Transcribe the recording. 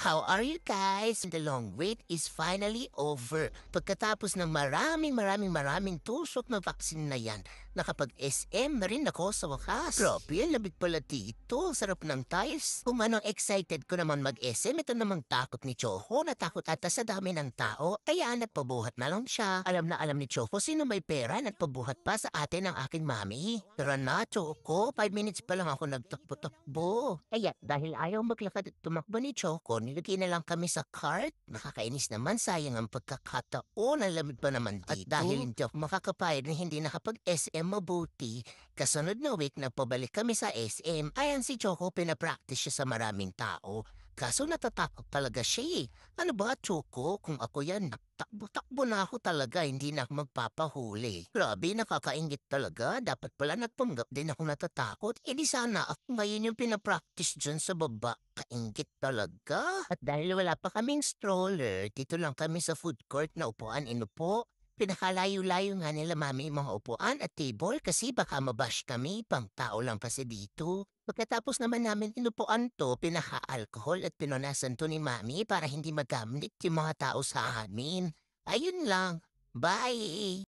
How are you guys? The long wait is finally over. Pagkatapos ng maraming tusok na vaccine na yan, nakapag-SM na rin ako sa wakas. Grabe, ang labig pala dito. Sarap ng tiles. Kung anong excited ko naman mag-SM, ito namang takot ni Choco. Natakot ata sa dami ng tao, kaya nagpabuhat na lang siya. Alam na alam ni Choco sino may pera, nagpabuhat pa sa atin ng aking mami. Tara na, Choco. 5 minutes pa lang ako nagtakbo-takbo. Kaya dahil ayaw maglakad at tumakbo ni Choco, nilagay na lang kami sa cart. Nakakainis naman, sayang ang pagkakataon. Ang lamig pa naman dito. At dahil hindi ako makakapayad na hindi nakapag-SM mabuti, kasunod na week nagpabalik kami sa SM. Ayan si Choco, pinapractice siya sa maraming tao. Kaso natatakot talaga siya eh. Ano ba, Choco? Kung ako yan, takbo-takbo na ako talaga, hindi na ako magpapahuli. Grabe, nakakaingit talaga. Dapat pala nagpanggap din ako natatakot. E di sana ako ngayon yung pinapractice dyan sa baba. Kaingit talaga. At dahil wala pa kaming stroller, dito lang kami sa food court na upuan inupo. Pinakalayo-layo nga nila mami yung mga upuan at table kasi baka mabash kami, pang tao lang kasi dito. Pagkatapos naman namin inupuan to, pinaka-alcohol at pinunasan to ni mami para hindi magamit yung mga tao sa amin. Ayun lang. Bye!